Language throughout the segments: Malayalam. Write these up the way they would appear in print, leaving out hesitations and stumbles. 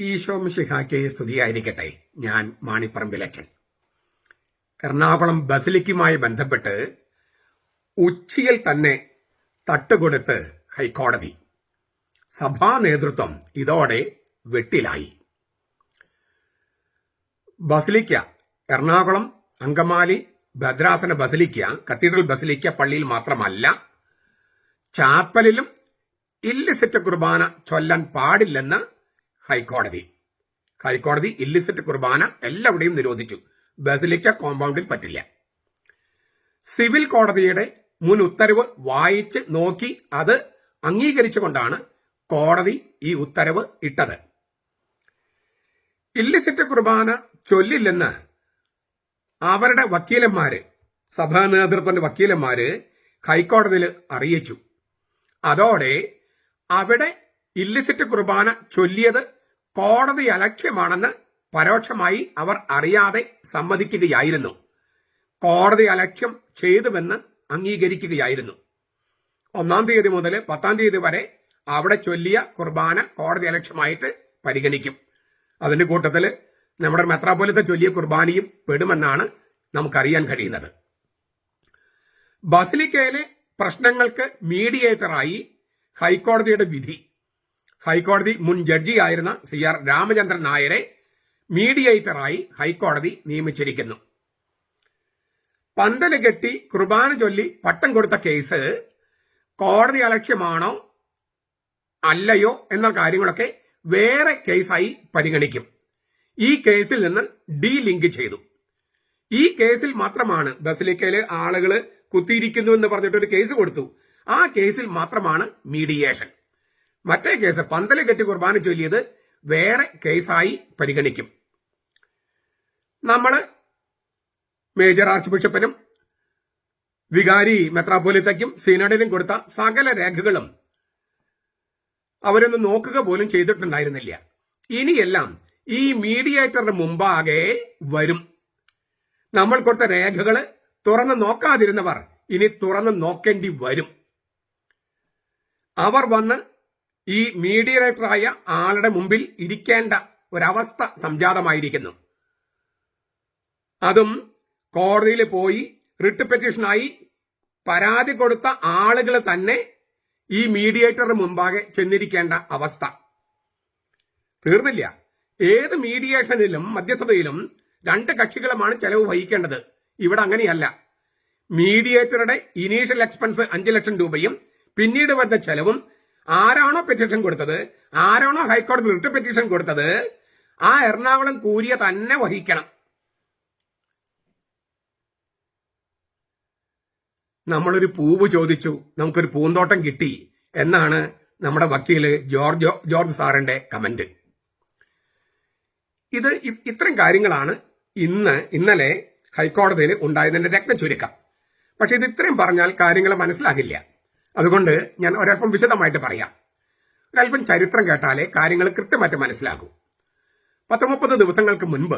ഈശോ മിശിഹായ്ക്ക് സ്തുതിയായിരിക്കട്ടെ. ഞാൻ മാണിപ്പറമ്പിലച്ചൻ. എറണാകുളം ബസിലിക്കുമായി ബന്ധപ്പെട്ട് ഉച്ചയിൽ തന്നെ തട്ടുകൊടുത്ത് ഹൈക്കോടതി. സഭാ നേതൃത്വം ഇതോടെ വെട്ടിലായി. ബസിലിക്ക എറണാകുളം അങ്കമാലി ഭദ്രാസന ബസിലിക്ക കത്തീഡ്രൽ ബസിലിക്ക പള്ളിയിൽ മാത്രമല്ല, ചാപ്പലിലും ഇല്ലിസിറ്റ് കുർബാന ചൊല്ലാൻ പാടില്ലെന്ന് ഹൈക്കോടതി ഇല്ലിസിറ്റ് കുർബാന എല്ലാവിടെയും നിരോധിച്ചു. ബസിലിക്ക കോമ്പൗണ്ടിൽ പറ്റില്ല. സിവിൽ കോടതിയുടെ മുൻ ഉത്തരവ് വായിച്ച് നോക്കി അത് അംഗീകരിച്ചുകൊണ്ടാണ് കോടതി ഈ ഉത്തരവ് ഇട്ടത്. ഇല്ലിസിറ്റ് കുർബാന ചൊല്ലില്ലെന്ന് അവരുടെ വക്കീലന്മാര്, സഭാ നേതൃത്വത്തിന്റെ വക്കീലന്മാര് ഹൈക്കോടതിയിൽ അറിയിച്ചു. അതോടെ അവിടെ ഇല്ലിസിറ്റ് കുർബാന ചൊല്ലിയത് കോടതി അലക്ഷ്യമാണെന്ന് പരോക്ഷമായി അവർ അറിയാതെ സമ്മതിക്കുകയായിരുന്നു. കോടതി അലക്ഷ്യം ചെയ്തുവെന്ന് അംഗീകരിക്കുകയായിരുന്നു. 1-ാം തീയതി മുതൽ 10-ാം തീയതി വരെ അവിടെ ചൊല്ലിയ കുർബാന കോടതി അലക്ഷ്യമായിട്ട് പരിഗണിക്കും. അതിന്റെ കൂട്ടത്തിൽ നമ്മുടെ മെത്രാപ്പൊലീത്ത ചൊല്ലിയ കുർബാനയും പെടുമെന്നാണ് നമുക്കറിയാൻ കഴിയുന്നത്. ബസിലിക്കയിലെ പ്രശ്നങ്ങൾക്ക് മീഡിയേറ്ററായി ഹൈക്കോടതിയുടെ വിധി. ഹൈക്കോടതി മുൻ ജഡ്ജിയായിരുന്ന CR രാമചന്ദ്രൻ നായരെ മീഡിയേറ്ററായി ഹൈക്കോടതി നിയമിച്ചിരിക്കുന്നു. പന്തല് കെട്ടി കുർബാന ചൊല്ലി പട്ടം കൊടുത്ത കേസ് കോടതി അലക്ഷ്യമാണോ അല്ലയോ എന്ന കാര്യങ്ങളൊക്കെ വേറെ കേസായി പരിഗണിക്കും. ഈ കേസിൽ നിന്ന് ലിങ്ക് ചെയ്തു. ഈ കേസിൽ മാത്രമാണ് ബസിലിക്കയിലെ ആളുകൾ കുത്തിയിരിക്കുന്നു എന്ന് പറഞ്ഞിട്ടൊരു കേസ് കൊടുത്തു. ആ കേസിൽ മാത്രമാണ് മീഡിയേഷൻ. മറ്റേ കേസ് പന്തല് കെട്ടി കുർബാന ചൊല്ലിയത് വേറെ കേസായി പരിഗണിക്കും. നമ്മള് മേജർ ആർച്ച് ബിഷപ്പിനും വികാരി മെത്രാപ്പൊലീത്തയ്ക്കും സിനഡിനും കൊടുത്ത സകല രേഖകളും അവരൊന്ന് നോക്കുക പോലും ചെയ്തിട്ടുണ്ടായിരുന്നില്ല. ഇനിയെല്ലാം ഈ മീഡിയേറ്ററിന് മുമ്പാകെ വരും. നമ്മൾ കൊടുത്ത രേഖകള് തുറന്നു നോക്കാതിരുന്നവർ ഇനി തുറന്നു നോക്കേണ്ടി വരും. അവർ വന്ന് ഈ മീഡിയേറ്ററായ ആളുടെ മുമ്പിൽ ഇരിക്കേണ്ട ഒരവസ്ഥ സംജാതമായിരിക്കുന്നു. അതും കോടതിയിൽ പോയി റിട്ട് പെറ്റീഷനായി പരാതി കൊടുത്ത ആളുകൾ തന്നെ ഈ മീഡിയേറ്ററിന് മുമ്പാകെ ചെന്നിരിക്കേണ്ട അവസ്ഥ. തീർന്നില്ല. ഏത് മീഡിയേഷനിലും മധ്യസ്ഥതയിലും 2 കക്ഷികളുമാണ് ചെലവ് വഹിക്കേണ്ടത്. ഇവിടെ അങ്ങനെയല്ല. മീഡിയേറ്ററുടെ ഇനീഷ്യൽ എക്സ്പെൻസ് 5 ലക്ഷം രൂപയും പിന്നീട് വരുന്ന ചെലവും ആരാണോ പെറ്റീഷൻ കൊടുത്തത്, ആരാണോ ഹൈക്കോടതി റിട്ട് പെറ്റീഷൻ കൊടുത്തത്, ആ എറണാകുളം കൂരിയ തന്നെ വഹിക്കണം. നമ്മളൊരു പൂവ് ചോദിച്ചു, നമുക്കൊരു പൂന്തോട്ടം കിട്ടി എന്നാണ് നമ്മുടെ വക്കീല് ജോർജ് സാറിന്റെ കമന്റ്. ഇത്തരം കാര്യങ്ങളാണ് ഇന്നലെ ഹൈക്കോടതിയിൽ ഉണ്ടായതിന്റെ രത്നച്ചുരുക്കം. പക്ഷെ ഇത് ഇത്രയും പറഞ്ഞാൽ കാര്യങ്ങൾ മനസ്സിലാകില്ല. അതുകൊണ്ട് ഞാൻ ഒരല്പം വിശദമായിട്ട് പറയാം. ഒരല്പം ചരിത്രം കേട്ടാലേ കാര്യങ്ങൾ കൃത്യമായിട്ട് മനസ്സിലാകൂ. 30 ദിവസങ്ങൾക്ക് മുൻപ്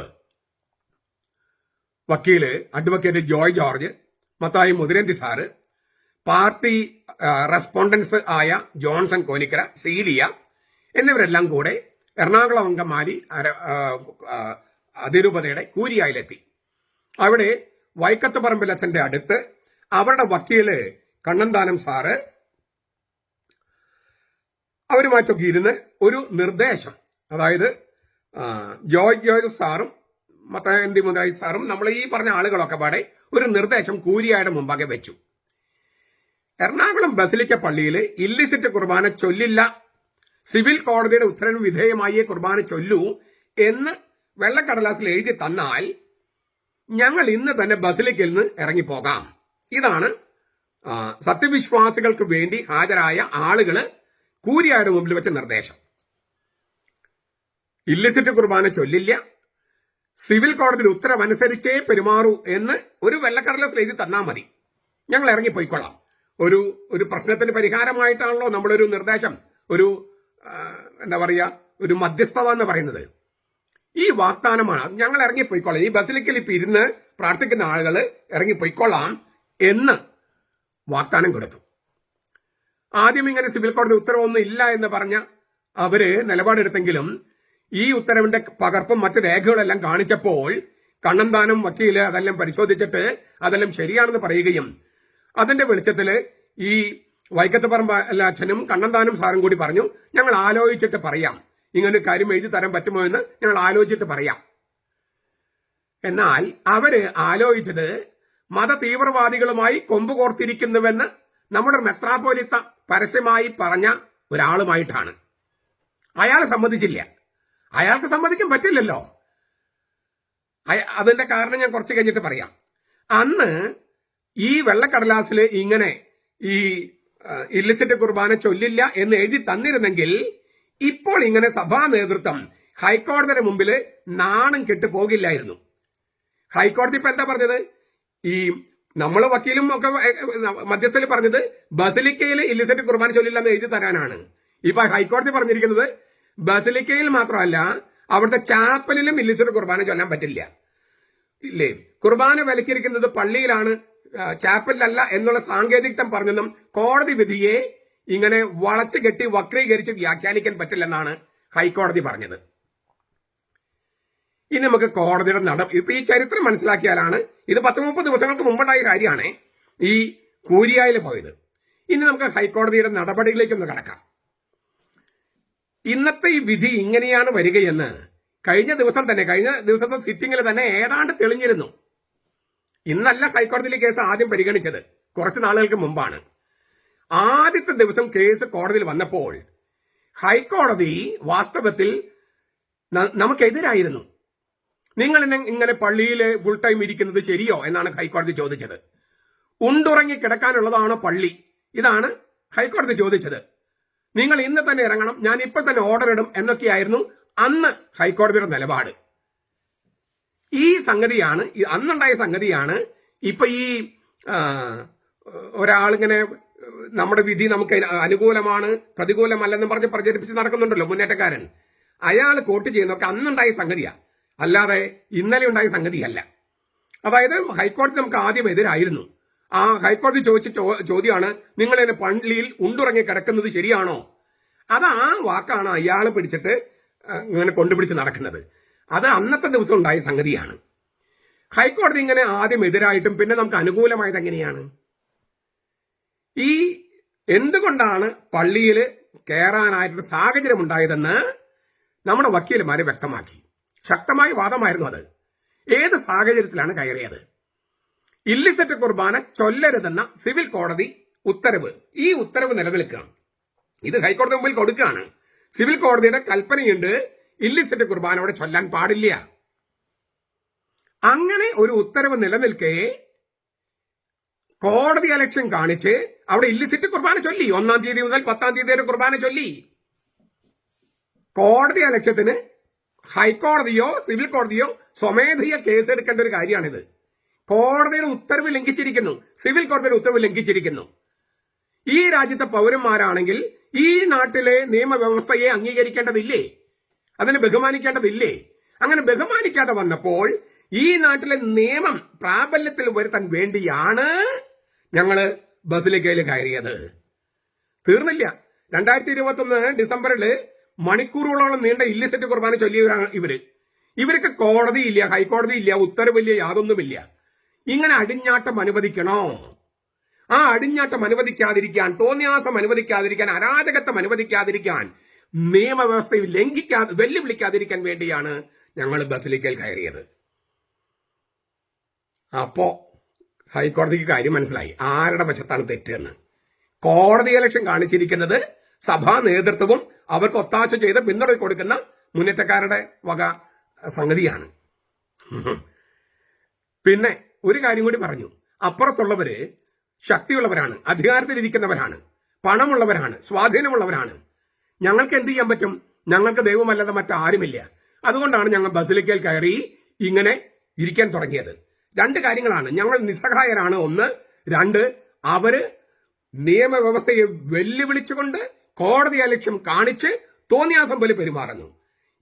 വക്കീല് advocate Joy George, Mathai Muthiranthi sir, party respondents ആയ ജോൺസൺ കോനിക്കര, സീലിയ എന്നിവരെല്ലാം കൂടെ എറണാകുളം അങ്കമാലി അതിരൂപതയുടെ കൂരിയായിലെത്തി. അവിടെ വൈക്കത്ത് പറമ്പിലച്ചന്റെ അടുത്ത് അവരുടെ വക്കീല് കണ്ണന്താനം സാറ് അവരുമായിട്ടൊക്കെ ഇരുന്ന് ഒരു നിർദ്ദേശം, അതായത് ജോർജ് സാറും മത്തായി മുതലായി സാറും നമ്മൾ ഈ പറഞ്ഞ ആളുകളൊക്കെ പാടെ ഒരു നിർദ്ദേശം കൂരിയായുടെ മുമ്പാകെ വെച്ചു. എറണാകുളം ബസിലിക്ക പള്ളിയിൽ ഇല്ലിസിറ്റ് കുർബാന ചൊല്ലില്ല, സിവിൽ കോടതിയുടെ ഉത്തരവിന് വിധേയമായി കുർബാന ചൊല്ലൂ എന്ന് വെള്ളക്കടലാസിൽ എഴുതി തന്നാൽ ഞങ്ങൾ ഇന്ന് തന്നെ ബസിലിക്കയിൽ നിന്ന് ഇറങ്ങിപ്പോകാം. ഇതാണ് സത്യവിശ്വാസികൾക്ക് വേണ്ടി ഹാജരായ ആളുകള് കൂരിയായുടെ മുമ്പിൽ വെച്ച നിർദ്ദേശം. ഇല്ലിസിറ്റ് കുർബാന ചൊല്ലില്ല, സിവിൽ കോടതിയുടെ ഉത്തരവനുസരിച്ചേ പെരുമാറൂ എന്ന് ഒരു വെള്ളക്കടലാസിൽ എഴുതി തന്നാൽ മതി, ഞങ്ങൾ ഇറങ്ങിപ്പോയിക്കൊള്ളാം. ഒരു പ്രശ്നത്തിന് പരിഹാരമായിട്ടാണല്ലോ നമ്മളൊരു നിർദ്ദേശം, ഒരു എന്താ പറയുക, ഒരു മധ്യസ്ഥത എന്ന് പറയുന്നത്. ഈ വാഗ്ദാനമാണ്, ഞങ്ങൾ ഇറങ്ങിപ്പോയിക്കൊള്ളാം, ഈ ബസിലിക്കൽ ഇപ്പൊ ഇരുന്ന് പ്രാർത്ഥിക്കുന്ന ആളുകൾ ഇറങ്ങിപ്പോയിക്കൊള്ളാം എന്ന് വാഗ്ദാനം കൊടുത്തു. ആദ്യം ഇങ്ങനെ സിവിൽ കോടതി ഉത്തരവൊന്നും ഇല്ല എന്ന് പറഞ്ഞ അവര് നിലപാടെടുത്തെങ്കിലും ഈ ഉത്തരവിന്റെ പകർപ്പും മറ്റു രേഖകളെല്ലാം കാണിച്ചപ്പോൾ കണ്ണന്താനം വക്കീല് അതെല്ലാം പരിശോധിച്ചിട്ട് അതെല്ലാം ശരിയാണെന്ന് പറയുകയും അതിന്റെ വെളിച്ചത്തില് ഈ വൈക്കത്ത് പറമ്പ് അച്ഛനും കണ്ണന്താനം സാറും കൂടി പറഞ്ഞു, ഞങ്ങൾ ആലോചിച്ചിട്ട് പറയാം, ഇങ്ങനെ കാര്യം എഴുതി തരാൻ പറ്റുമോ എന്ന് ഞങ്ങൾ ആലോചിച്ചിട്ട് പറയാം. എന്നാൽ അവര് ആലോചിച്ചത് മത തീവ്രവാദികളുമായി കൊമ്പ് കോർത്തിരിക്കുന്നുവെന്ന് നമ്മുടെ മെത്രാപ്പോലിത്ത പരസ്യമായി പറഞ്ഞ ഒരാളുമായിട്ടാണ്. അയാൾ സമ്മതിച്ചില്ല. അയാൾക്ക് സമ്മതിക്കാൻ പറ്റില്ലല്ലോ. അതിന്റെ കാരണം ഞാൻ കുറച്ച് കഴിഞ്ഞിട്ട് പറയാം. അന്ന് ഈ വെള്ളക്കടലാസിൽ ഇങ്ങനെ ഈ ഇല്ലിസിറ്റ് കുർബാന ചൊല്ലില്ല എന്ന് എഴുതി തന്നിരുന്നെങ്കിൽ ഇപ്പോൾ ഇങ്ങനെ സഭാ നേതൃത്വം ഹൈക്കോടതിയുടെ മുമ്പിൽ നാണം കെട്ടു പോകില്ലായിരുന്നു. ഹൈക്കോടതി ഇപ്പൊ എന്താ പറഞ്ഞത്? ഈ നമ്മൾ വക്കീലും ഒക്കെ മധ്യസ്ഥയിൽ പറഞ്ഞത് ബസിലിക്കയിൽ ഇല്ലിസിറ്റ് കുർബാന ചൊല്ലില്ല എന്ന് എഴുതി തരാനാണ്. ഇപ്പൊ ഹൈക്കോടതി പറഞ്ഞിരിക്കുന്നത് ബസിലിക്കയിൽ മാത്രമല്ല, അവിടുത്തെ ചാപ്പലിലും ഇല്ലിസിറ്റ് കുർബാന ചൊല്ലാൻ പറ്റില്ല. ഇല്ലേ? കുർബാന വിലക്കിയിരിക്കുന്നത് പള്ളിയിലാണ്, ചാപ്പലിലല്ല എന്നുള്ള സാങ്കേതികത്വം പറഞ്ഞതും കോടതി വിധിയെ ഇങ്ങനെ വളച്ചു കെട്ടി വക്രീകരിച്ച് വ്യാഖ്യാനിക്കാൻ പറ്റില്ലെന്നാണ് ഹൈക്കോടതി പറഞ്ഞത്. ഇനി നമുക്ക് കോടതിയുടെ ഇപ്പൊ ഈ ചരിത്രം മനസ്സിലാക്കിയാലാണ്, ഇത് 10-30 ദിവസങ്ങൾക്ക് മുമ്പുണ്ടായ കാര്യമാണ് ഈ കൂരിയായിൽ പോയത്. ഇനി നമുക്ക് ഹൈക്കോടതിയുടെ നടപടികളിലേക്കൊന്ന് കടക്കാം. ഇന്നത്തെ ഈ വിധി ഇങ്ങനെയാണ് വരികയെന്ന് കഴിഞ്ഞ ദിവസത്തെ സിറ്റിംഗിൽ തന്നെ ഏതാണ്ട് തെളിഞ്ഞിരുന്നു. ഇന്നല്ല ഹൈക്കോടതിയിലെ കേസ് ആദ്യം പരിഗണിച്ചത്, കുറച്ച് നാളുകൾക്ക് മുമ്പാണ്. ആദ്യത്തെ ദിവസം കേസ് കോടതിയിൽ വന്നപ്പോൾ ഹൈക്കോടതി വാസ്തവത്തിൽ നമുക്കെതിരായിരുന്നു. നിങ്ങൾ ഇങ്ങനെ പള്ളിയിൽ ഫുൾ ടൈം ഇരിക്കുന്നത് ശരിയോ എന്നാണ് ഹൈക്കോടതി ചോദിച്ചത്. ഉണ്ടുറങ്ങി കിടക്കാനുള്ളതാണോ പള്ളി? ഇതാണ് ഹൈക്കോടതി ചോദിച്ചത്. നിങ്ങൾ ഇന്ന് തന്നെ ഇറങ്ങണം, ഞാൻ ഇപ്പൊ തന്നെ ഓർഡർ ഇടും എന്നൊക്കെയായിരുന്നു അന്ന് ഹൈക്കോടതിയുടെ നിലപാട്. ഈ സംഗതിയാണ്, അന്നുണ്ടായ സംഗതിയാണ് ഇപ്പൊ ഈ ഒരാളിങ്ങനെ നമ്മുടെ വിധി നമുക്ക് അനുകൂലമാണ് പ്രതികൂലമല്ലെന്നും പറഞ്ഞ് പ്രചരിപ്പിച്ച് നടക്കുന്നുണ്ടല്ലോ മുന്നേറ്റക്കാരൻ. അയാൾ കോട്ട് ചെയ്യുന്നതൊക്കെ അന്നുണ്ടായ സംഗതിയാ, അല്ലാതെ ഇന്നലെ ഉണ്ടായ സംഗതിയല്ല. അതായത് ഹൈക്കോടതി നമുക്ക് ആദ്യം എതിരായിരുന്നു. ആ ഹൈക്കോടതി ചോദിച്ച ചോദ്യമാണ്, നിങ്ങൾ ഇതിന് പള്ളിയിൽ ഉണ്ടുറങ്ങി കിടക്കുന്നത് ശരിയാണോ? അത് ആ വാക്കാണ് അയാൾ പിടിച്ചിട്ട് ഇങ്ങനെ കൊണ്ടുപിടിച്ച് നടക്കുന്നത്. അത് അന്നത്തെ ദിവസം ഉണ്ടായ സംഗതിയാണ്. ഹൈക്കോടതി ഇങ്ങനെ ആദ്യം എതിരായിട്ടും പിന്നെ നമുക്ക് അനുകൂലമായത് എങ്ങനെയാണ്? ഈ എന്തുകൊണ്ടാണ് പള്ളിയിൽ കയറാനായിട്ടൊരു സാഹചര്യം ഉണ്ടായതെന്ന് നമ്മുടെ വക്കീലുമാര് വ്യക്തമാക്കി. ശക്തമായ വാദമായിരുന്നു അത്. ഏത് സാഹചര്യത്തിലാണ് കയറിയത്? ഇല്ലിസിറ്റ് കുർബാന ചൊല്ലരുതെന്ന സിവിൽ കോടതി ഉത്തരവ്, ഈ ഉത്തരവ് നിലനിൽക്കുകയാണ്. ഇത് ഹൈക്കോടതി മുമ്പിൽ കൊടുക്കുകയാണ്. സിവിൽ കോടതിയുടെ കൽപ്പനയുണ്ട്, ഇല്ലിസിറ്റ് കുർബാന അവിടെ ചൊല്ലാൻ പാടില്ല. അങ്ങനെ ഒരു ഉത്തരവ് നിലനിൽക്കെ കോടതി അലക്ഷ്യം കാണിച്ച് അവിടെ ഇല്ലിസിറ്റ് കുർബാന ചൊല്ലി. 1-ാം തീയതി മുതൽ 10-ാം തീയതി വരെ കുർബാന ചൊല്ലി. കോടതി അലക്ഷ്യത്തിന് ഹൈക്കോടതിയോ സിവിൽ കോടതിയോ സ്വമേധയ കേസെടുക്കേണ്ട ഒരു കാര്യമാണിത്. കോടതിയുടെ ഉത്തരവ് ലംഘിച്ചിരിക്കുന്നു, സിവിൽ കോടതിയുടെ ഉത്തരവ് ലംഘിച്ചിരിക്കുന്നു. ഈ രാജ്യത്തെ പൗരന്മാരാണെങ്കിൽ ഈ നാട്ടിലെ നിയമവ്യവസ്ഥയെ അംഗീകരിക്കേണ്ടതില്ലേ? അതിനെ ബഹുമാനിക്കേണ്ടതില്ലേ? അങ്ങനെ ബഹുമാനിക്കാതെ വന്നപ്പോൾ ഈ നാട്ടിലെ നിയമം പ്രാബല്യത്തിൽ വരുത്താൻ വേണ്ടിയാണ് ഞങ്ങള് ബസിലിക്കയിൽ കയറിയത്. തീർന്നില്ല. 2021 ഡിസംബറിൽ മണിക്കൂറുകളോളം നീണ്ട ഇല്ലിസിറ്റ് കുർബാന ചൊല്ലിയവരാണ് ഇവര്. ഇവർക്ക് കോടതിയില്ല, ഹൈക്കോടതിയില്ല, ഉത്തരവില്ല, യാതൊന്നുമില്ല. ഇങ്ങനെ അടിഞ്ഞാട്ടം അനുവദിക്കണോ? ആ അടിഞ്ഞാട്ടം അനുവദിക്കാതിരിക്കാൻ, തോന്നിയാസം അനുവദിക്കാതിരിക്കാൻ, അരാജകത്വം അനുവദിക്കാതിരിക്കാൻ, നിയമവ്യവസ്ഥയിൽ വെല്ലുവിളിക്കാതിരിക്കാൻ വേണ്ടിയാണ് ഞങ്ങൾ ബസിലിക്കയിൽ കയറിയത്. അപ്പോ ഹൈക്കോടതിക്ക് കാര്യം മനസ്സിലായി, ആരുടെ വശത്താണ് തെറ്റെന്ന്. കോടതി അലക്ഷ്യം കാണിച്ചിരിക്കുന്നത് സഭാ നേതൃത്വവും അവർക്ക് ഒത്താശ ചെയ്ത് പിന്തുണ കൊടുക്കുന്ന മുന്നേറ്റക്കാരുടെ വക സംഗതിയാണ്. പിന്നെ ഒരു കാര്യം കൂടി പറഞ്ഞു, അപ്പുറത്തുള്ളവര് ശക്തിയുള്ളവരാണ്, അധികാരത്തിലിരിക്കുന്നവരാണ്, പണമുള്ളവരാണ്, സ്വാധീനമുള്ളവരാണ്. ഞങ്ങൾക്ക് എന്ത് ചെയ്യാൻ പറ്റും? ഞങ്ങൾക്ക് ദൈവമല്ലാതെ മറ്റാരുമില്ല. അതുകൊണ്ടാണ് ഞങ്ങൾ ബസിലിക്കയിൽ കയറി ഇങ്ങനെ ഇരിക്കാൻ തുടങ്ങിയത്. 2 കാര്യങ്ങളാണ്. ഞങ്ങൾ നിസ്സഹായരാണ്, 1. 2, അവര് നിയമവ്യവസ്ഥയെ വെല്ലുവിളിച്ചുകൊണ്ട് കോടതി അലക്ഷ്യം കാണിച്ച് തോന്നിയാസം പോലെ പെരുമാറുന്നു.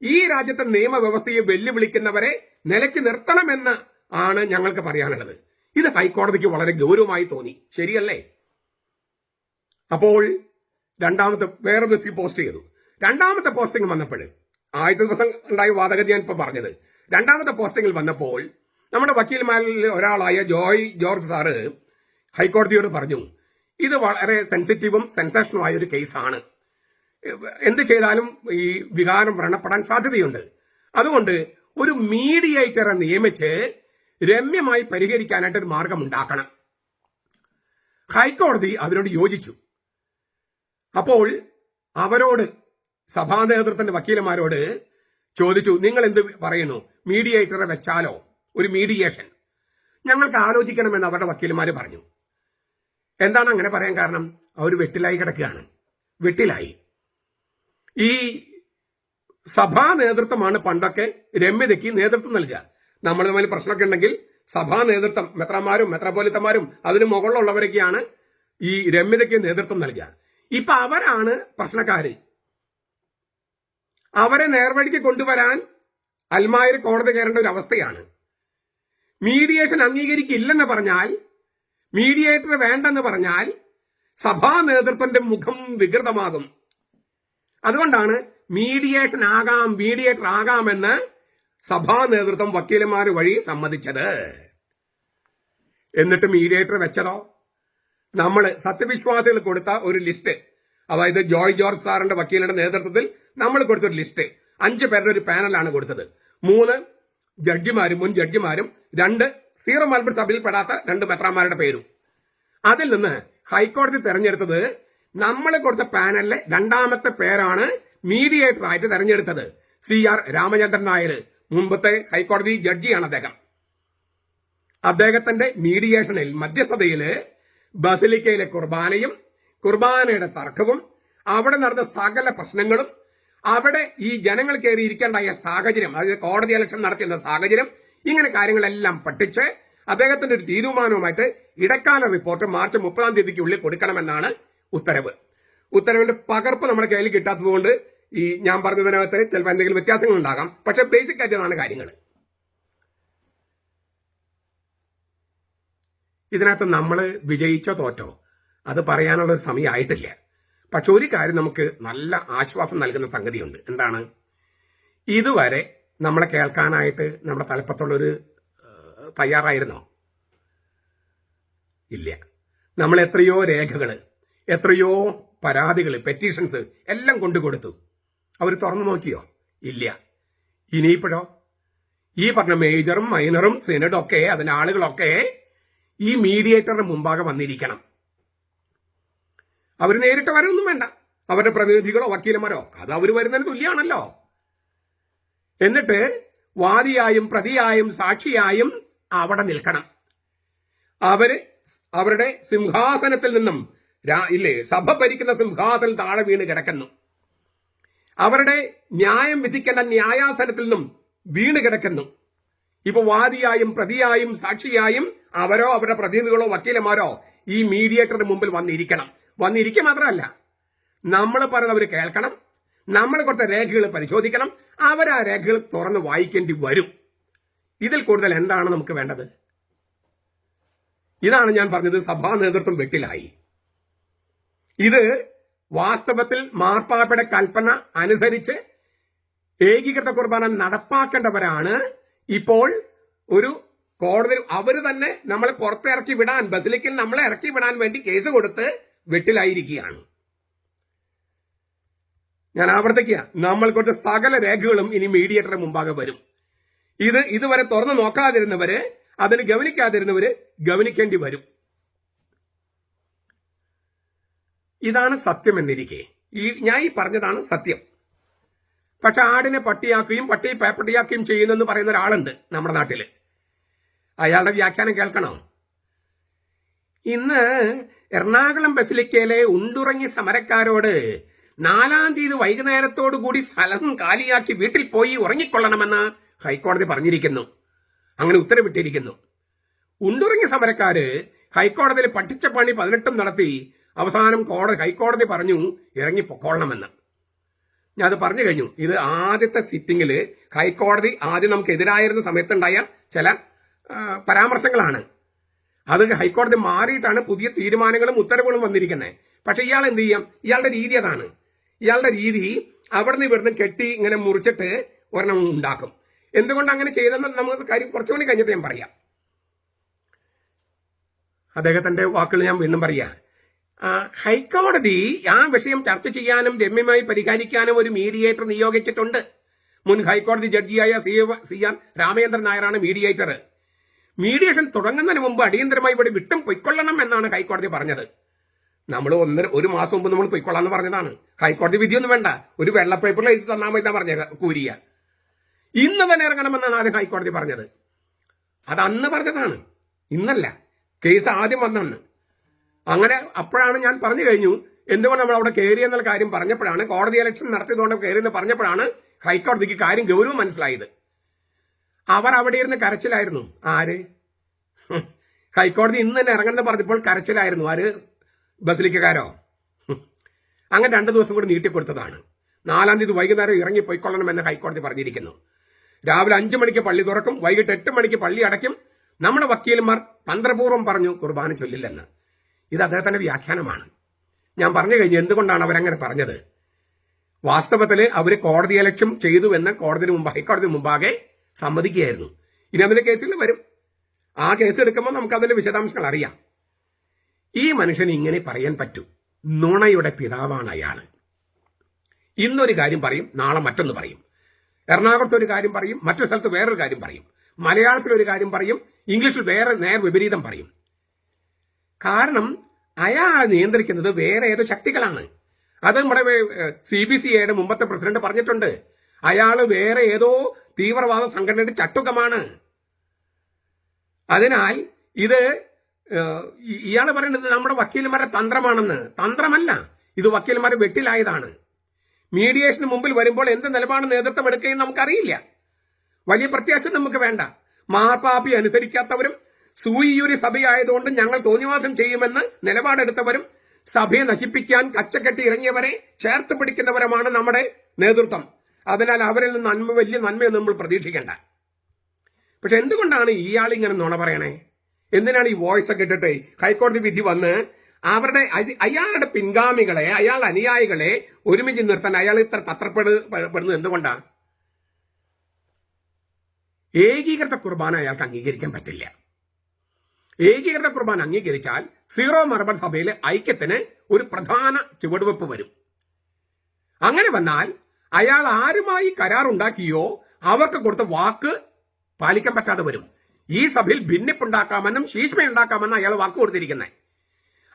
ഈ രാജ്യത്തെ നിയമവ്യവസ്ഥയെ വെല്ലുവിളിക്കുന്നവരെ നിലയ്ക്ക് നിർത്തണമെന്ന് ആണ് ഞങ്ങൾക്ക് പറയാനുള്ളത്. ഇത് ഹൈക്കോടതിക്ക് വളരെ ഗൗരവമായി തോന്നി, ശരിയല്ലേ? അപ്പോൾ രണ്ടാമത്തെ വേറെ ബസ്സിൽ പോസ്റ്റ് ചെയ്തു. രണ്ടാമത്തെ പോസ്റ്റിംഗ് വന്നപ്പോൾ ആദ്യത്തെ ദിവസം ഉണ്ടായ വാദഗതി ഞാൻ ഇപ്പൊ പറഞ്ഞത്. രണ്ടാമത്തെ പോസ്റ്റിംഗിൽ വന്നപ്പോൾ നമ്മുടെ വക്കീൽമാരിൽ ഒരാളായ ജോർജ് സാറ് ഹൈക്കോടതിയോട് പറഞ്ഞു, ഇത് വളരെ സെൻസിറ്റീവും സെൻസേഷനുമായ ഒരു കേസാണ്. എന്ത് ചെയ്താലും ഈ വികാരം വ്രണപ്പെടാൻ സാധ്യതയുണ്ട്. അതുകൊണ്ട് ഒരു മീഡിയേറ്ററെ നിയമിച്ച് രമ്യമായി പരിഹരിക്കാനായിട്ട് ഒരു മാർഗം ഉണ്ടാക്കണം. ഹൈക്കോടതി അതിനോട് യോജിച്ചു. അപ്പോൾ അവരോട് സഭാ നേതൃത്വത്തിന്റെ വക്കീലന്മാരോട് ചോദിച്ചു, നിങ്ങൾ എന്ത് പറയുന്നു, മീഡിയേറ്ററെ വെച്ചാലോ, ഒരു മീഡിയേഷൻ? ഞങ്ങൾക്ക് ആലോചിക്കണമെന്ന് അവരുടെ വക്കീലന്മാര് പറഞ്ഞു. എന്താണ് അങ്ങനെ പറയാൻ കാരണം? അവർ വെട്ടിലായി കിടക്കുകയാണ്. വെട്ടിലായി. ഈ സഭാ നേതൃത്വമാണ് പണ്ടൊക്കെ രമ്യതയ്ക്ക് നേതൃത്വം നൽകുക. നമ്മൾ തമ്മിൽ പ്രശ്നമൊക്കെ ഉണ്ടെങ്കിൽ സഭാ നേതൃത്വം, മെത്രാന്മാരും മെത്രാപോലിത്തന്മാരും അതിന് മുകളിലുള്ളവരൊക്കെയാണ് ഈ രമ്യതയ്ക്ക് നേതൃത്വം നൽകുക. ഇപ്പൊ അവരാണ് പ്രശ്നക്കാര്. അവരെ നേർവഴിക്ക് കൊണ്ടുവരാൻ അൽമായർ കോടതി കയറേണ്ട ഒരു അവസ്ഥയാണ്. മീഡിയേഷൻ അംഗീകരിക്കില്ലെന്ന് പറഞ്ഞാൽ, മീഡിയേറ്റർ വേണ്ടെന്ന് പറഞ്ഞാൽ സഭാ നേതൃത്വത്തിന്റെ മുഖം വികൃതമാകും. അതുകൊണ്ടാണ് മീഡിയേറ്റർ ആകാമെന്ന് സഭാ നേതൃത്വം വക്കീലന്മാർ വഴി സമ്മതിച്ചത്. എന്നിട്ട് മീഡിയേറ്റർ വെച്ചതോ, നമ്മൾ സത്യവിശ്വാസികൾ കൊടുത്ത ഒരു ലിസ്റ്റ്, അതായത് ജോർജ് സാറിന്റെ വക്കീലിന്റെ നേതൃത്വത്തിൽ നമ്മൾ കൊടുത്തൊരു ലിസ്റ്റ്, 5 പേരുടെ ഒരു പാനലാണ് കൊടുത്തത്. 3 ജഡ്ജിമാരും മുൻ ജഡ്ജിമാരും 2 സീറോ മലബാർ സഭയിൽ പെടാത്ത 2 മെത്രാന്മാരുടെ പേരും. അതിൽ നിന്ന് ഹൈക്കോടതി തെരഞ്ഞെടുത്തത് നമ്മൾ കൊടുത്ത പാനലിലെ 2ാമത്തെ പേരാണ് മീഡിയേറ്റർ ആയിട്ട് തെരഞ്ഞെടുത്തത്. CR രാമചന്ദ്രൻ നായർ, മുമ്പത്തെ ഹൈക്കോടതി ജഡ്ജിയാണ് അദ്ദേഹം. അദ്ദേഹത്തിന്റെ മീഡിയേഷനിൽ, മധ്യസ്ഥതയിൽ ബസിലിക്കയിലെ കുർബാനയുടെ തർക്കവും അവിടെ നടന്ന സകല പ്രശ്നങ്ങളും, അവിടെ ഈ ജനങ്ങൾ കയറി ഇരിക്കേണ്ടായ സാഹചര്യം, അതായത് കോടതി ഇലക്ഷൻ നടത്തിയ സാഹചര്യം, ഇങ്ങനെ കാര്യങ്ങളെല്ലാം പഠിച്ച് അദ്ദേഹത്തിന്റെ ഒരു തീരുമാനവുമായിട്ട് ഇടക്കാല റിപ്പോർട്ട് മാർച്ച് 30-ാം തീയതിക്കുള്ളിൽ കൊടുക്കണമെന്നാണ് ഉത്തരവ്. ഉത്തരവിന്റെ പകർപ്പ് നമ്മുടെ കയ്യിൽ കിട്ടാത്തതുകൊണ്ട് ഈ ഞാൻ പറഞ്ഞതിനകത്ത് ചിലപ്പോൾ എന്തെങ്കിലും വ്യത്യാസങ്ങൾ ഉണ്ടാകാം. പക്ഷെ ബേസിക് ആയിട്ടാണ് കാര്യങ്ങൾ. ഇതിനകത്ത് നമ്മൾ വിജയിച്ചോ തോറ്റോ അത് പറയാനുള്ള ഒരു സമയമായിട്ടില്ല. പക്ഷെ ഒരു കാര്യം നമുക്ക് നല്ല ആശ്വാസം നൽകുന്ന സംഗതിയുണ്ട്. എന്താണ്? ഇതുവരെ നമ്മളെ കേൾക്കാനായിട്ട് നമ്മുടെ തലപ്പത്തുള്ളൊരു തയ്യാറായിരുന്നോ? ഇല്ല. നമ്മൾ എത്രയോ രേഖകൾ, എത്രയോ പരാതികൾ, പെറ്റീഷൻസ് എല്ലാം കൊണ്ടുകൊടുത്തു. അവർ തുറന്നു നോക്കിയോ? ഇല്ല. ഇനിയിപ്പോഴോ? ഈ പറഞ്ഞ മേജറും മൈനറും സിനഡും ഒക്കെ, അതിന്റെ ആളുകളൊക്കെ ഈ മീഡിയേറ്ററിന് മുമ്പാകെ വന്നിരിക്കണം. അവർ നേരിട്ട് വരൊന്നും വേണ്ട. അവരുടെ പ്രതിനിധികളോ വക്കീലന്മാരോ, അത് അവർ വരുന്നതിന് തുല്യമാണല്ലോ. എന്നിട്ട് വാദിയായും പ്രതിയായും സാക്ഷിയായും അവിടെ നിൽക്കണം. അവരുടെ സിംഹാസനത്തിൽ നിന്നും, ഇല്ലേ, സഭ ഭരിക്കുന്ന സിംഹാസനത്തിൽ താഴെ വീണ് കിടക്കുന്നു. അവരുടെ ന്യായം വിധിക്കേണ്ട ന്യായാസനത്തിൽ നിന്നും വീണ് കിടക്കുന്നു. ഇപ്പൊ വാദിയായും പ്രതിയായും സാക്ഷിയായും അവരോ അവരുടെ പ്രതിനിധികളോ വക്കീലന്മാരോ ഈ മീഡിയേറ്ററിന് മുമ്പിൽ വന്നിരിക്കണം. വന്നിരിക്കുക മാത്രമല്ല, നമ്മൾ പറയുന്നവർ കേൾക്കണം, നമ്മൾ കൊടുത്ത രേഖകൾ പരിശോധിക്കണം, അവരാ രേഖകൾ തുറന്ന് വായിക്കേണ്ടി വരും. ഇതിൽ കൂടുതൽ എന്താണ് നമുക്ക് വേണ്ടത്? ഇതാണ് ഞാൻ പറഞ്ഞത്, സഭാ നേതൃത്വം വെട്ടിലായി. ഇത് വാസ്തവത്തിൽ മാർപ്പാപ്പയുടെ കൽപ്പന അനുസരിച്ച് ഏകീകൃത കുർബാന നടപ്പാക്കേണ്ടവരാണ് ഇപ്പോൾ ഒരു കോടതി, അവര് തന്നെ നമ്മളെ പുറത്തിറക്കി വിടാൻ, ബസിലിക്കൽ നമ്മളെ ഇറക്കി വിടാൻ വേണ്ടി കേസ് കൊടുത്ത് വെട്ടിലായിരിക്കുകയാണ്. ഞാൻ ആവർത്തിക്കുക, നമ്മൾ കൊടുത്ത സകല രേഖകളും ഇനി മീഡിയേറ്ററുടെ മുമ്പാകെ വരും. ഇതുവരെ തുറന്നു നോക്കാതിരുന്നവര്, അതിന് ഗവനിക്കാതിരുന്നവര് ഗവനിക്കേണ്ടി വരും. ഇതാണ് സത്യം എന്നിരിക്കെ, ഞാൻ ഈ പറഞ്ഞതാണ് സത്യം. പക്ഷെ ആടിനെ പട്ടിയാക്കുകയും പട്ടിയെ പേപ്പട്ടിയാക്കുകയും ചെയ്യുന്നെന്ന് പറയുന്ന ഒരാളുണ്ട് നമ്മുടെ നാട്ടില്. അയാളുടെ വ്യാഖ്യാനം കേൾക്കണോ? ഇന്ന് എറണാകുളം ബസിലിക്കയിലെ ഉണ്ടുറങ്ങിയ സമരക്കാരോട് 4-ാം തീയതി വൈകുന്നേരത്തോടു കൂടി സ്ഥലം കാലിയാക്കി വീട്ടിൽ പോയി ഉറങ്ങിക്കൊള്ളണമെന്ന് ഹൈക്കോടതി പറഞ്ഞിരിക്കുന്നു. അങ്ങനെ ഉത്തരവിട്ടിരിക്കുന്നു. ഉണ്ടുറങ്ങിയ സമരക്കാര് ഹൈക്കോടതിയിൽ പഠിച്ച പണി 18 നടത്തി അവസാനം ഹൈക്കോടതി പറഞ്ഞു ഇറങ്ങിപ്പൊക്കോളണമെന്ന്. ഞാൻ അത് പറഞ്ഞു കഴിഞ്ഞു. ഇത് ആദ്യത്തെ സിറ്റിംഗിൽ ഹൈക്കോടതി ആദ്യം നമുക്ക് എതിരായിരുന്ന സമയത്തുണ്ടായ ചില പരാമർശങ്ങളാണ്. അത് ഹൈക്കോടതി മാറിയിട്ടാണ് പുതിയ തീരുമാനങ്ങളും ഉത്തരവുകളും വന്നിരിക്കുന്നത്. പക്ഷെ ഇയാൾ എന്ത് ചെയ്യാം? ഇയാളുടെ രീതി അതാണ്. ഇയാളുടെ രീതി അവിടുന്ന് ഇവിടുന്ന് കെട്ടി ഇങ്ങനെ മുറിച്ചിട്ട് ഒരെണ്ണം ഉണ്ടാക്കും. എന്തുകൊണ്ട് അങ്ങനെ ചെയ്തെന്ന് നമുക്ക് കാര്യം കുറച്ചുകൂടി കഴിഞ്ഞിട്ട് ഞാൻ പറയാം. അദ്ദേഹത്തിന്റെ വാക്കുകൾ ഞാൻ വീണ്ടും പറയാം. ഹൈക്കോടതി ആ വിഷയം ചർച്ച ചെയ്യാനും രമ്യമായി പരിഹരിക്കാനും ഒരു മീഡിയേറ്റർ നിയോഗിച്ചിട്ടുണ്ട്. മുൻ ഹൈക്കോടതി ജഡ്ജിയായ സി ആർ രാമചന്ദ്രൻ നായരാണ് മീഡിയേറ്റർ. മീഡിയേഷൻ തുടങ്ങുന്നതിന് മുമ്പ് അടിയന്തരമായി ഇവിടെ വിട്ടും പൊയ്ക്കൊള്ളണം എന്നാണ് ഹൈക്കോടതി പറഞ്ഞത്. നമ്മൾ ഒരു മാസം മുമ്പ് നമ്മൾ പൊയ്ക്കൊള്ളാന്ന് പറഞ്ഞതാണ്. ഹൈക്കോടതി വിധിയൊന്നും വേണ്ട, ഒരു വെള്ള പേപ്പറിൽ എഴുതി തന്നാൽ മതി പറഞ്ഞത് കൂരിയ. ഇന്ന് തന്നെ ഇറങ്ങണമെന്നാണ് ആദ്യം ഹൈക്കോടതി പറഞ്ഞത്. അത് അന്ന് പറഞ്ഞതാണ്, ഇന്നല്ല. കേസ് ആദ്യം വന്നന്ന്. അങ്ങനെ അപ്പോഴാണ് ഞാൻ പറഞ്ഞു കഴിഞ്ഞു എന്തുകൊണ്ട് നമ്മൾ അവിടെ കയറി എന്നുള്ള കാര്യം പറഞ്ഞപ്പോഴാണ്, കോടതി ഇലക്ഷൻ നടത്തിയതുകൊണ്ട് കയറിയെന്ന് പറഞ്ഞപ്പോഴാണ് ഹൈക്കോടതിക്ക് കാര്യം ഗൗരവം മനസ്സിലായത്. അവർ അവിടെ ഇരുന്ന് കരച്ചിലായിരുന്നു. ആര്? ഹൈക്കോടതി ഇന്ന് തന്നെ ഇറങ്ങണമെന്ന് പറഞ്ഞപ്പോൾ കരച്ചിലായിരുന്നു. ആര്? ബസിലിക്കക്കാരോ? അങ്ങനെ 2 ദിവസം കൂടി നീട്ടിക്കൊടുത്തതാണ്. 4-ാം തീയതി വൈകുന്നേരം ഇറങ്ങിപ്പോയിക്കൊള്ളണമെന്ന് ഹൈക്കോടതി പറഞ്ഞിരിക്കുന്നു. രാവിലെ 5 മണിക്ക് പള്ളി തുറക്കും, വൈകിട്ട് 8 മണിക്ക് പള്ളി അടയ്ക്കും. നമ്മുടെ വക്കീലന്മാർ തന്ത്രപൂർവ്വം പറഞ്ഞു കുർബാന ചൊല്ലില്ലെന്ന്. ഇത് അദ്ദേഹത്തിന്റെ വ്യാഖ്യാനമാണ്. ഞാൻ പറഞ്ഞു കഴിഞ്ഞു എന്തുകൊണ്ടാണ് അവരങ്ങനെ പറഞ്ഞത്. വാസ്തവത്തിൽ അവർ കോടതി അലക്ഷ്യം ചെയ്തുവെന്ന് ഹൈക്കോടതി മുമ്പാകെ സമ്മതിക്കുകയായിരുന്നു. ഇനി അതിന്റെ കേസുകൾ വരും. ആ കേസ് എടുക്കുമ്പോൾ നമുക്ക് അതിന്റെ വിശദാംശങ്ങൾ അറിയാം. ഈ മനുഷ്യന് ഇങ്ങനെ പറയാൻ പറ്റൂ. നുണയുടെ പിതാവാണ് അയാള്. ഇന്നൊരു കാര്യം പറയും, നാളെ മറ്റൊന്ന് പറയും. എറണാകുളത്ത് ഒരു കാര്യം പറയും, മറ്റൊരു സ്ഥലത്ത് വേറൊരു കാര്യം പറയും. മലയാളത്തിൽ ഒരു കാര്യം പറയും, ഇംഗ്ലീഷിൽ വേറെ നേർ വിപരീതം പറയും. കാരണം അയാളെ നിയന്ത്രിക്കുന്നത് വേറെ ഏതോ ശക്തികളാണ്. അത് നമ്മുടെ CBCIയുടെ മുമ്പത്തെ പ്രസിഡന്റ് പറഞ്ഞിട്ടുണ്ട്. അയാള് വേറെ ഏതോ തീവ്രവാദ സംഘടനയുടെ ചട്ടുകമാണ്. അതിനാൽ ഇത് ഇയാള് പറയുന്നത് നമ്മുടെ വക്കീലന്മാരുടെ തന്ത്രമാണെന്ന്. തന്ത്രമല്ല, ഇത് വക്കീലന്മാരെ വെട്ടിലായതാണ്. മീഡിയേഷന് മുമ്പിൽ വരുമ്പോൾ എന്ത് നിലപാട് നേതൃത്വം എടുക്കുകയും നമുക്കറിയില്ല. വലിയ പ്രത്യാശ നമുക്ക് വേണ്ട. മാർപ്പാപ്പി അനുസരിക്കാത്തവരും സൂയിയൂരി സഭയായതുകൊണ്ട് ഞങ്ങൾ തോന്നിവാസം ചെയ്യുമെന്ന് നിലപാടെടുത്തവരും സഭയെ നശിപ്പിക്കാൻ കച്ചക്കെട്ടി ഇറങ്ങിയവരെ ചേർത്ത് പിടിക്കുന്നവരുമാണ് നമ്മുടെ നേതൃത്വം. അതിനാൽ അവരിൽ നിന്ന് വലിയ നന്മയൊന്നും നമ്മൾ പ്രതീക്ഷിക്കേണ്ട. പക്ഷെ എന്തുകൊണ്ടാണ് ഇയാൾ ഇങ്ങനെ നുണ പറയണേ? എന്തിനാണ് ഈ വോയിസ് ഒക്കെ ഇട്ടിട്ട് ഹൈക്കോടതി വിധി വന്ന് അയാളുടെ പിൻഗാമികളെ, അയാളുടെ അനുയായികളെ ഒരുമിച്ച് നിർത്താൻ അയാൾ ഇത്ര തത്രപ്പെടുന്നത് എന്തുകൊണ്ടാണ്? ഏകീകൃത കുർബാന അയാൾക്ക് അംഗീകരിക്കാൻ പറ്റില്ല. ഏകീകൃത കുർബാന അംഗീകരിച്ചാൽ സീറോ മലബാർ സഭയിലെ ഐക്യത്തിന് ഒരു പ്രധാന ചുവടുവെപ്പ് വരും. അങ്ങനെ വന്നാൽ അയാൾ ആരുമായി കരാറുണ്ടാക്കിയോ അവർക്ക് കൊടുത്ത വാക്ക് പാലിക്കാൻ പറ്റാതെ വരും. ഈ സഭയിൽ ഭിന്നിപ്പുണ്ടാക്കാമെന്നും ശീഷ്മയുണ്ടാക്കാമെന്നും അയാൾ വാക്ക് കൊടുത്തിരിക്കുന്നത്.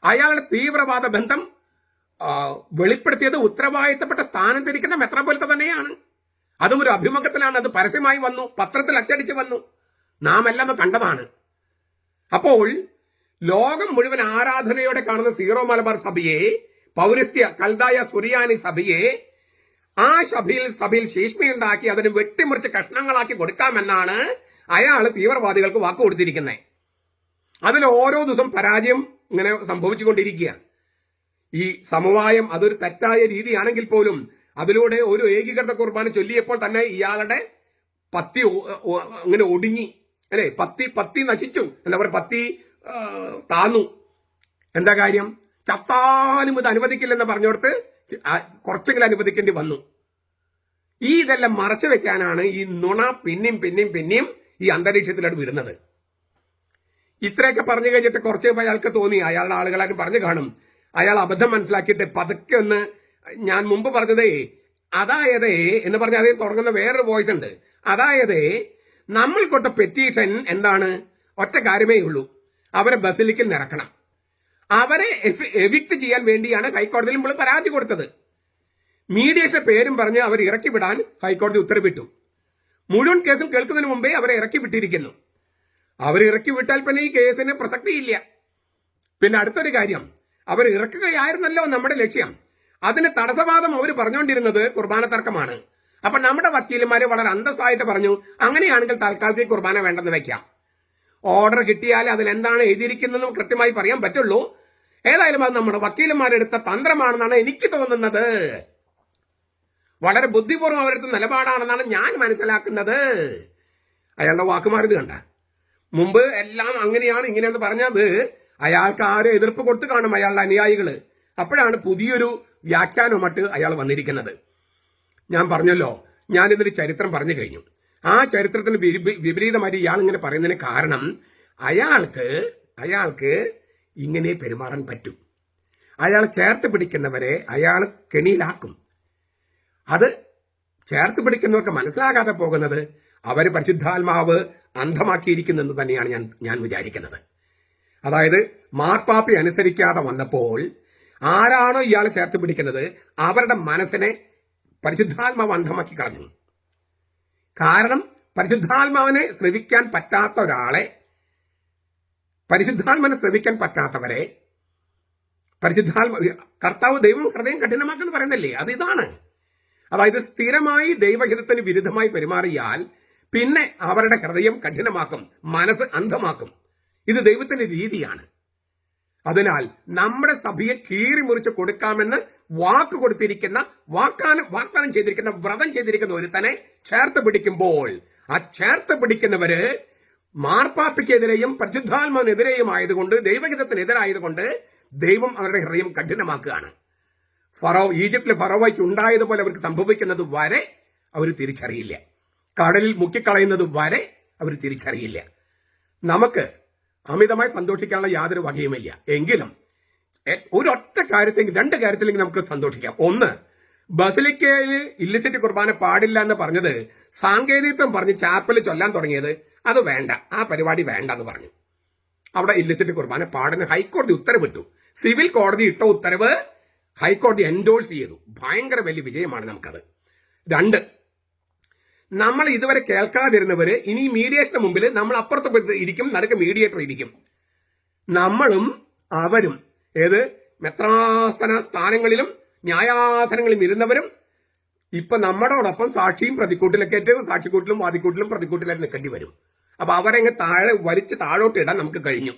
അയാളുടെ തീവ്രവാദ ബന്ധം വെളിപ്പെടുത്തിയത് ഉത്തരവാദിത്തപ്പെട്ട സ്ഥാനത്തിരിക്കുന്ന മെത്രാപ്പൊലീത്ത തന്നെയാണ്. അതും ഒരു അഭിമുഖത്തിലാണ്. അത് പരസ്യമായി വന്നു, പത്രത്തിൽ അച്ചടിച്ച് വന്നു, നാം എല്ലാം കണ്ടതാണ്. അപ്പോൾ ലോകം മുഴുവൻ ആരാധനയോടെ കാണുന്ന സീറോ മലബാർ സഭയെ, പൗരസ്ത്യ കൽദായ സുറിയാനി സഭയെ, ആ സഭയിൽ ശീഷ്മയുണ്ടാക്കി അതിന് വെട്ടിമുറിച്ച് കഷ്ണങ്ങളാക്കി കൊടുക്കാമെന്നാണ് അയാൾ തീവ്രവാദികൾക്ക് വാക്ക് കൊടുത്തിരിക്കുന്നത്. അതിൽ ഓരോ ദിവസം പരാജയം ഇങ്ങനെ സംഭവിച്ചുകൊണ്ടിരിക്കുക. ഈ സമവായം അതൊരു തെറ്റായ രീതിയാണെങ്കിൽ പോലും അതിലൂടെ ഒരു ഏകീകൃത കുർബാന ചൊല്ലിയപ്പോൾ തന്നെ ഇയാളുടെ പത്തി അങ്ങനെ ഒടുങ്ങി, അല്ലെ? പത്തി നശിച്ചു, എന്താ പറയുക, പത്തി താന്നു. എന്താ കാര്യം? ചത്താലും ഇത് അനുവദിക്കില്ലെന്ന് പറഞ്ഞോടത്ത് കുറച്ചെങ്കിലും അനുവദിക്കേണ്ടി വന്നു. ഇതെല്ലാം മറച്ചു വെക്കാനാണ് ഈ നുണ പിന്നെയും ഈ അന്തരീക്ഷത്തിലോട്ട് വിടുന്നത്. ഇത്രയൊക്കെ പറഞ്ഞു കഴിഞ്ഞിട്ട് കുറച്ച് അയാൾക്ക് തോന്നി, അയാളുടെ ആളുകളാരും പറഞ്ഞു കാണും, അയാൾ അബദ്ധം മനസ്സിലാക്കിയിട്ട് പതുക്കെ ഒന്ന്, ഞാൻ മുമ്പ് പറഞ്ഞതേ അതായത് എന്ന് പറഞ്ഞ അതേ തുടങ്ങുന്ന വേറൊരു വോയിസ് ഉണ്ട്. അതായത് നമ്മൾ കൊടുത്ത പെറ്റീഷൻ എന്താണ്? ഒറ്റ കാര്യമേ ഉള്ളൂ, അവരെ ബസിലിക്കൽ നിറക്കണം. അവരെ എവിക്ട് ചെയ്യാൻ വേണ്ടിയാണ് ഹൈക്കോടതിയിൽ നമ്മൾ പരാതി കൊടുത്തത്. മീഡിയേഷൻ പേരും പറഞ്ഞ് അവർ ഇറക്കി വിടാൻ ഹൈക്കോടതി ഉത്തരവിട്ടു. മുഴുവൻ കേസും കേൾക്കുന്നതിന് മുമ്പേ അവരെ ഇറക്കി വിട്ടിരിക്കുന്നു. അവർ ഇറക്കി വിട്ടാൽ പിന്നെ ഈ കേസിന് പ്രസക്തിയില്ല. പിന്നെ അടുത്തൊരു കാര്യം, അവർ ഇറക്കുകയായിരുന്നല്ലോ നമ്മുടെ ലക്ഷ്യം. അതിന് തടസ്സവാദം അവർ പറഞ്ഞുകൊണ്ടിരുന്നത് കുർബാന തർക്കമാണ്. അപ്പൊ നമ്മുടെ വക്കീലന്മാര് വളരെ അന്തസ്സായിട്ട് പറഞ്ഞു, അങ്ങനെയാണെങ്കിൽ തൽക്കാലത്തേക്ക് കുർബാന വേണ്ടെന്ന് വെക്കാം. ഓർഡർ കിട്ടിയാൽ അതിലെന്താണ് എഴുതിയിരിക്കുന്നതെന്നും കൃത്യമായി പറയാൻ പറ്റുള്ളൂ. ഏതായാലും അത് നമ്മുടെ വക്കീലന്മാരെടുത്ത തന്ത്രമാണെന്നാണ് എനിക്ക് തോന്നുന്നത്. വളരെ ബുദ്ധിപൂർവ്വം അവരെടുത്ത നിലപാടാണെന്നാണ് ഞാൻ മനസ്സിലാക്കുന്നത്. അയാളുടെ വാക്കുമാറിത് കണ്ട. മുമ്പ് എല്ലാം അങ്ങനെയാണ് ഇങ്ങനെയെന്ന് പറഞ്ഞത് അയാൾക്ക് ആരെ എതിർപ്പ് കൊടുത്തു കാണും അയാളുടെ അനുയായികള്. അപ്പോഴാണ് പുതിയൊരു വ്യാഖ്യാനവുമായിട്ട് അയാൾ വന്നിരിക്കുന്നത്. ഞാൻ പറഞ്ഞല്ലോ, ഞാൻ ഇതിന്റെ ചരിത്രം പറഞ്ഞു കഴിഞ്ഞു. ആ ചരിത്രത്തിന് വിപരീതമായിട്ട് ഇയാൾ ഇങ്ങനെ പറയുന്നതിന് കാരണം അയാൾക്ക് ഇങ്ങനെ പെരുമാറാൻ പറ്റും. അയാൾ ചേർത്ത് പിടിക്കുന്നവരെ അയാൾ കെണിയിലാക്കും. അത് ചേർത്ത് പിടിക്കുന്നവർക്ക് മനസ്സിലാകാതെ പോകുന്നത് അവർ പരിശുദ്ധാത്മാവ് അന്ധമാക്കിയിരിക്കുന്നെന്ന് തന്നെയാണ് ഞാൻ വിചാരിക്കുന്നത്. അതായത് മാർപ്പാപ്പി അനുസരിക്കാതെ വന്നപ്പോൾ ആരാണോ ഇയാളെ ചേർത്ത് പിടിക്കുന്നത് അവരുടെ മനസ്സിനെ പരിശുദ്ധാത്മാവ് അന്ധമാക്കി കളഞ്ഞു. കാരണം പരിശുദ്ധാത്മാവിനെ ശ്രവിക്കാൻ പറ്റാത്ത ഒരാളെ, പരിശുദ്ധാത്മാവിനെ ശ്രവിക്കാൻ പറ്റാത്തവരെ കർത്താവ് ദൈവം ഹൃദയം കഠിനമാക്കെന്ന് പറയുന്നില്ലേ, അത് ഇതാണ്. അതായത് സ്ഥിരമായി ദൈവഹിതത്തിന് വിരുദ്ധമായി പെരുമാറിയാൽ പിന്നെ അവരുടെ ഹൃദയം കഠിനമാക്കും, മനസ്സ് അന്ധമാക്കും. ഇത് ദൈവത്തിന്റെ രീതിയാണ്. അതിനാൽ നമ്മുടെ സഭയെ കീറിമുറിച്ച് കൊടുക്കാമെന്ന് വാക്ക് കൊടുത്തിരിക്കുന്ന, വാഗ്ദാനം ചെയ്തിരിക്കുന്ന, വ്രതം ചെയ്തിരിക്കുന്ന ഒരുത്തനെ ചേർത്ത് പിടിക്കുമ്പോൾ ആ ചേർത്ത് പിടിക്കുന്നവര് മാർപ്പാപ്പിക്കെതിരെയും പരിശുദ്ധാത്മാവിനെതിരെയും ആയതുകൊണ്ട്, ദൈവഹിതത്തിനെതിരായതുകൊണ്ട് ദൈവം അവരുടെ ഹൃദയം കഠിനമാക്കുകയാണ്. ഈജിപ്തിലെ ഫറോവയ്ക്ക് ഉണ്ടായതുപോലെ അവർക്ക് സംഭവിക്കുന്നത് വരെ അവർ തിരിച്ചറിയില്ല. കടലിൽ മുക്കിക്കളയുന്നത് വരെ അവർ തിരിച്ചറിയില്ല. നമുക്ക് അമിതമായി സന്തോഷിക്കാനുള്ള യാതൊരു വകയുമില്ല. എങ്കിലും ഒരൊറ്റ കാര്യത്തെങ്കിലും, രണ്ട് കാര്യത്തിലെങ്കിലും നമുക്ക് സന്തോഷിക്കാം. ഒന്ന്, ബസിലിക്കയിൽ ഇല്ലിസിറ്റ് കുർബാന പാടില്ല എന്ന് പറഞ്ഞത് സാങ്കേതികത്വം പറഞ്ഞ് ചാപ്പൽ ചൊല്ലാൻ തുടങ്ങിയത് അത് വേണ്ട, ആ പരിപാടി വേണ്ട എന്ന് പറഞ്ഞു. അവിടെ ഇല്ലിസിറ്റ് കുർബാന പാടുന്ന ഹൈക്കോടതി ഉത്തരവിട്ടു. സിവിൽ കോടതി ഇട്ട ഉത്തരവ് ഹൈക്കോടതി എൻഡോഴ്സ് ചെയ്തു. ഭയങ്കര വലിയ വിജയമാണ് നമുക്കത്. രണ്ട്, നമ്മൾ ഇതുവരെ കേൾക്കാതിരുന്നവര് ഇനി മീഡിയേഷന് മുമ്പിൽ നമ്മൾ അപ്പുറത്ത് ഇരിക്കും, നടുക്ക് മീഡിയേറ്റർ ഇരിക്കും. നമ്മളും അവരും, ഏത് മെത്രാസന സ്ഥാനങ്ങളിലും ന്യായാസനങ്ങളിലും ഇരുന്നവരും ഇപ്പൊ നമ്മളോടൊപ്പം സാക്ഷിയും പ്രതിക്കൂട്ടിലൊക്കെ സാക്ഷിക്കൂട്ടിലും വാദിക്കൂട്ടിലും പ്രതിക്കൂട്ടിലും നിൽക്കേണ്ടി വരും. അപ്പൊ അവരെങ്ങ് താഴെ വലിച്ച് താഴോട്ട് ഇടാൻ നമുക്ക് കഴിഞ്ഞു.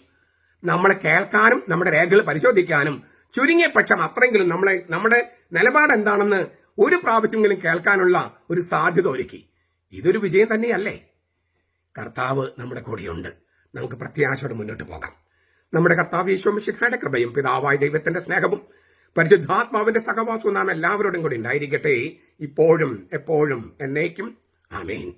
നമ്മളെ കേൾക്കാനും നമ്മുടെ രേഖകൾ പരിശോധിക്കാനും ചുരുങ്ങിയ പക്ഷം അത്രയെങ്കിലും നമ്മുടെ നിലപാട് എന്താണെന്ന് ഒരു പ്രാവശ്യമെങ്കിലും കേൾക്കാനുള്ള ഒരു സാധ്യത ഒരുക്കി. ഇതൊരു വിജയം തന്നെയല്ലേ? കർത്താവ് നമ്മുടെ കൂടെയുണ്ട്. നമുക്ക് പ്രത്യാശയോടെ മുന്നോട്ട് പോകാം. നമ്മുടെ കർത്താവ് യേശു മിശിഹായുടെ കൃപയും പിതാവായ ദൈവത്തിന്റെ സ്നേഹവും പരിശുദ്ധാത്മാവിന്റെ സഹവാസവും നാം എല്ലാവരോടും കൂടി ഉണ്ടായിരിക്കട്ടെ, ഇപ്പോഴും എപ്പോഴും എന്നേക്കും. ആമേൻ.